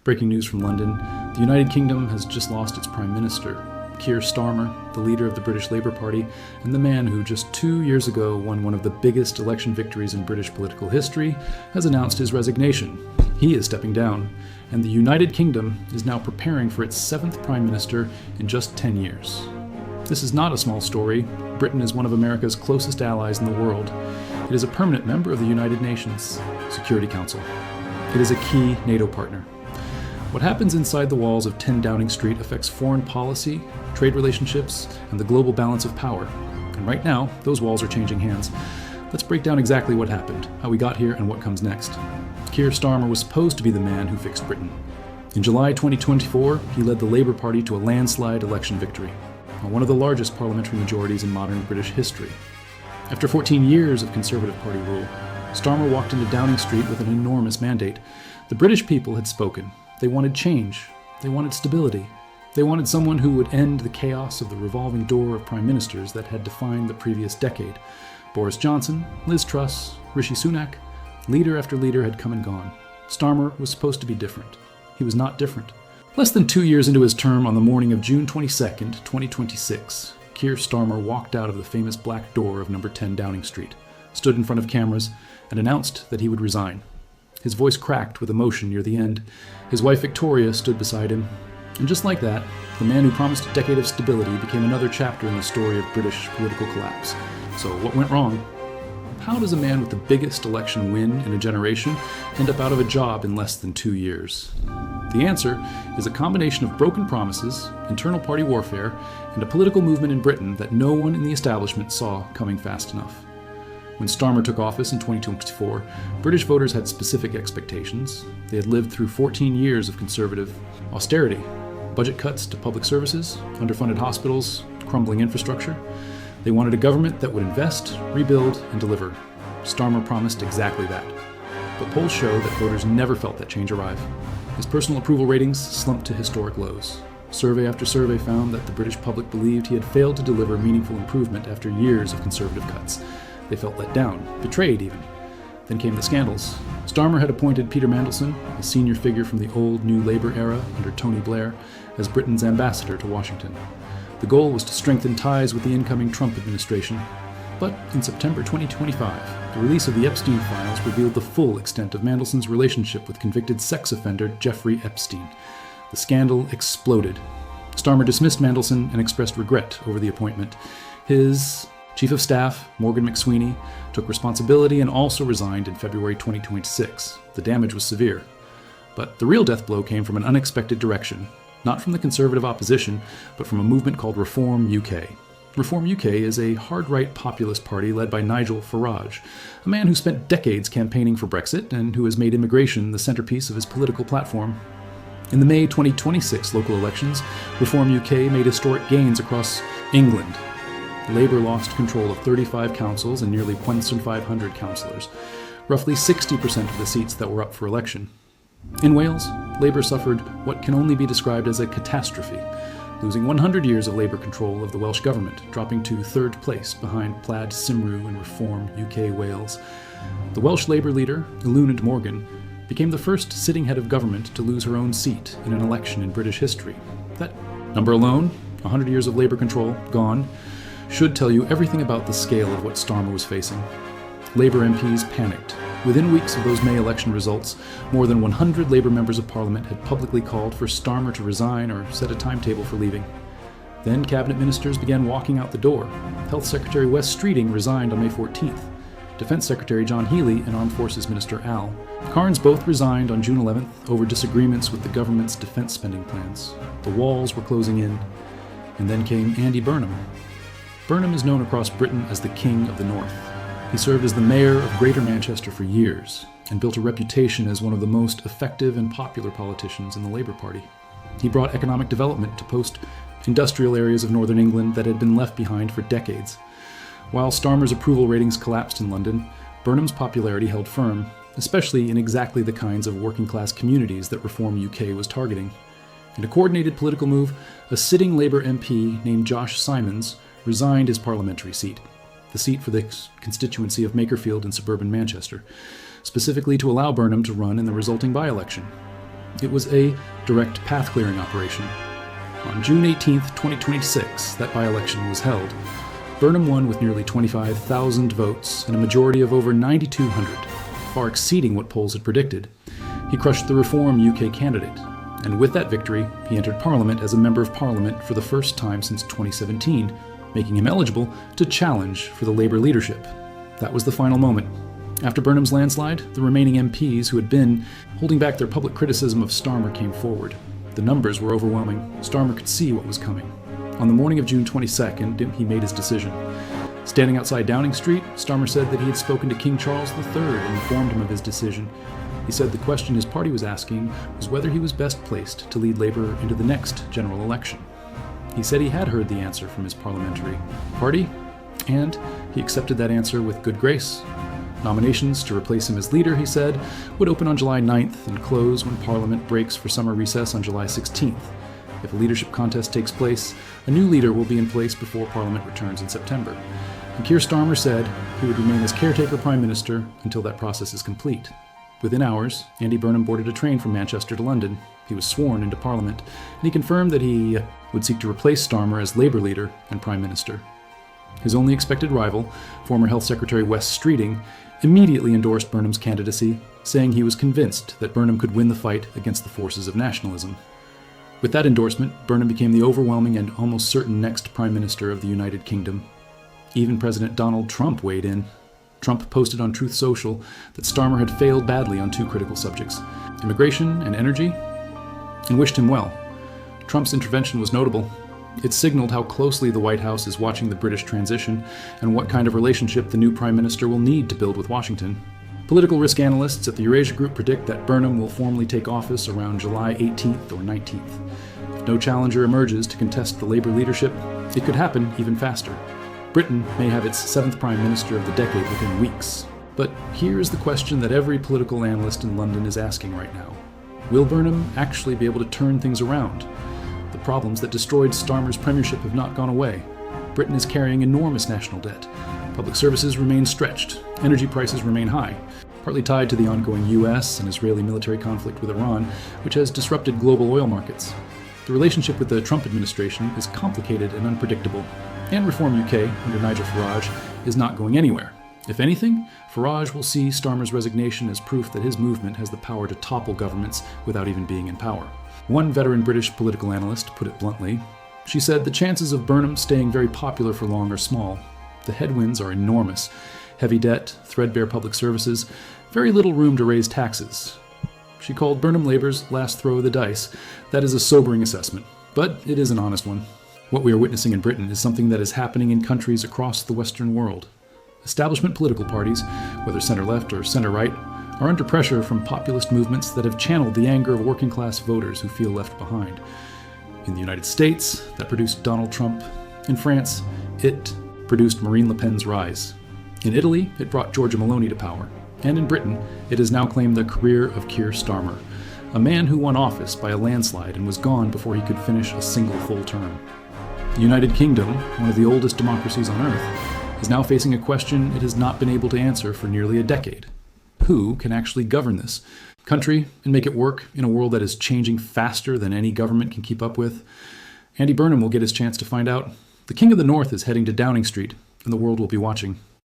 Breaking news from London, the United Kingdom has just lost its Prime Minister. Keir Starmer, the leader of the British Labour Party, and the man who just 2 years ago won one of the biggest election victories in British political history, has announced his resignation. He is stepping down, and the United Kingdom is now preparing for its 7th Prime Minister in just 10 years. This is not a small story. Britain is one of America's closest allies in the world. It is a permanent member of the United Nations Security Council. It is a key NATO partner. What happens inside the walls of 10 Downing Street affects foreign policy, trade relationships, and the global balance of power. And right now, those walls are changing hands. Let's break down exactly what happened, how we got here, and what comes next. Keir Starmer was supposed to be the man who fixed Britain. In July 2024, he led the Labour Party to a landslide election victory, one of the largest parliamentary majorities in modern British history. After 14 years of Conservative Party rule, Starmer walked into Downing Street with an enormous mandate. The British people had spoken. They wanted change. They wanted stability. They wanted someone who would end the chaos of the revolving door of prime ministers that had defined the previous decade. Boris Johnson, Liz Truss, Rishi Sunak, leader after leader had come and gone. Starmer was supposed to be different. He was not different. Less than 2 years into his term, on the morning of June 22nd, 2026, Keir Starmer walked out of the famous black door of number 10 Downing Street, stood in front of cameras, and announced that he would resign. His voice cracked with emotion near the end. His wife Victoria stood beside him. And just like that, the man who promised a decade of stability became another chapter in the story of British political collapse. So what went wrong? How does a man with the biggest election win in a generation end up out of a job in less than 2 years? The answer is a combination of broken promises, internal party warfare, and a political movement in Britain that no one in the establishment saw coming fast enough. When Starmer took office in 2024, British voters had specific expectations. They had lived through 14 years of Conservative austerity, budget cuts to public services, underfunded hospitals, crumbling infrastructure. They wanted a government that would invest, rebuild, and deliver. Starmer promised exactly that. But polls show that voters never felt that change arrive. His personal approval ratings slumped to historic lows. Survey after survey found that the British public believed he had failed to deliver meaningful improvement after years of Conservative cuts. They felt let down, betrayed even. Then came the scandals. Starmer had appointed Peter Mandelson, a senior figure from the old New Labour era under Tony Blair, as Britain's ambassador to Washington. The goal was to strengthen ties with the incoming Trump administration. But in September 2025, the release of the Epstein files revealed the full extent of Mandelson's relationship with convicted sex offender Jeffrey Epstein. The scandal exploded. Starmer dismissed Mandelson and expressed regret over the appointment. His Chief of Staff, Morgan McSweeney, took responsibility and also resigned in February 2026. The damage was severe. But the real death blow came from an unexpected direction, not from the Conservative opposition, but from a movement called Reform UK. Reform UK is a hard-right populist party led by Nigel Farage, a man who spent decades campaigning for Brexit and who has made immigration the centerpiece of his political platform. In the May 2026 local elections, Reform UK made historic gains across England. Labour lost control of 35 councils and nearly 1,500 councillors, roughly 60% of the seats that were up for election. In Wales, Labour suffered what can only be described as a catastrophe, losing 100 years of Labour control of the Welsh government, dropping to third place behind Plaid Cymru and Reform UK Wales. The Welsh Labour leader, Eluned Morgan, became the first sitting head of government to lose her own seat in an election in British history. That number alone, 100 years of Labour control, gone, should tell you everything about the scale of what Starmer was facing. Labour MPs panicked. Within weeks of those May election results, more than 100 Labour members of Parliament had publicly called for Starmer to resign or set a timetable for leaving. Then cabinet ministers began walking out the door. Health Secretary Wes Streeting resigned on May 14th. Defence Secretary John Healey and Armed Forces Minister Al Carnes both resigned on June 11th over disagreements with the government's defence spending plans. The walls were closing in. And then came Andy Burnham. Burnham is known across Britain as the King of the North. He served as the mayor of Greater Manchester for years and built a reputation as one of the most effective and popular politicians in the Labour Party. He brought economic development to post-industrial areas of northern England that had been left behind for decades. While Starmer's approval ratings collapsed in London, Burnham's popularity held firm, especially in exactly the kinds of working-class communities that Reform UK was targeting. In a coordinated political move, a sitting Labour MP named Josh Simons resigned his parliamentary seat, the seat for the constituency of Makerfield in suburban Manchester, specifically to allow Burnham to run in the resulting by-election. It was a direct path-clearing operation. On June 18, 2026, that by-election was held. Burnham won with nearly 25,000 votes and a majority of over 9,200, far exceeding what polls had predicted. He crushed the Reform UK candidate, and with that victory, he entered Parliament as a Member of Parliament for the first time since 2017, making him eligible to challenge for the Labour leadership. That was the final moment. After Burnham's landslide, the remaining MPs who had been holding back their public criticism of Starmer came forward. The numbers were overwhelming. Starmer could see what was coming. On the morning of June 22nd, he made his decision. Standing outside Downing Street, Starmer said that he had spoken to King Charles III and informed him of his decision. He said the question his party was asking was whether he was best placed to lead Labour into the next general election. He said he had heard the answer from his parliamentary party, and he accepted that answer with good grace. Nominations to replace him as leader, he said, would open on July 9th and close when Parliament breaks for summer recess on July 16th. If a leadership contest takes place, a new leader will be in place before Parliament returns in September. And Keir Starmer said he would remain as caretaker Prime Minister until that process is complete. Within hours, Andy Burnham boarded a train from Manchester to London. He was sworn into Parliament, and he confirmed that he would seek to replace Starmer as Labour leader and Prime Minister. His only expected rival, former Health Secretary Wes Streeting, immediately endorsed Burnham's candidacy, saying he was convinced that Burnham could win the fight against the forces of nationalism. With that endorsement, Burnham became the overwhelming and almost certain next Prime Minister of the United Kingdom. Even President Donald Trump weighed in. Trump posted on Truth Social that Starmer had failed badly on two critical subjects, immigration and energy, and wished him well. Trump's intervention was notable. It signaled how closely the White House is watching the British transition and what kind of relationship the new Prime Minister will need to build with Washington. Political risk analysts at the Eurasia Group predict that Burnham will formally take office around July 18th or 19th. If no challenger emerges to contest the Labour leadership, it could happen even faster. Britain may have its seventh Prime Minister of the decade within weeks. But here is the question that every political analyst in London is asking right now. Will Burnham actually be able to turn things around? The problems that destroyed Starmer's premiership have not gone away. Britain is carrying enormous national debt. Public services remain stretched. Energy prices remain high, partly tied to the ongoing US and Israeli military conflict with Iran, which has disrupted global oil markets. The relationship with the Trump administration is complicated and unpredictable, and Reform UK, under Nigel Farage, is not going anywhere. If anything, Farage will see Starmer's resignation as proof that his movement has the power to topple governments without even being in power. One veteran British political analyst put it bluntly. She said the chances of Burnham staying very popular for long are small. The headwinds are enormous. Heavy debt, threadbare public services, very little room to raise taxes. She called Burnham Labour's last throw of the dice. That is a sobering assessment, but it is an honest one. What we are witnessing in Britain is something that is happening in countries across the Western world. Establishment political parties, whether center-left or center-right, are under pressure from populist movements that have channeled the anger of working-class voters who feel left behind. In the United States, that produced Donald Trump. In France, it produced Marine Le Pen's rise. In Italy, it brought Giorgia Meloni to power. And in Britain, it has now claimed the career of Keir Starmer, a man who won office by a landslide and was gone before he could finish a single full term. The United Kingdom, one of the oldest democracies on earth, is now facing a question it has not been able to answer for nearly a decade. Who can actually govern this country and make it work in a world that is changing faster than any government can keep up with? Andy Burnham will get his chance to find out. The King of the North is heading to Downing Street, and the world will be watching.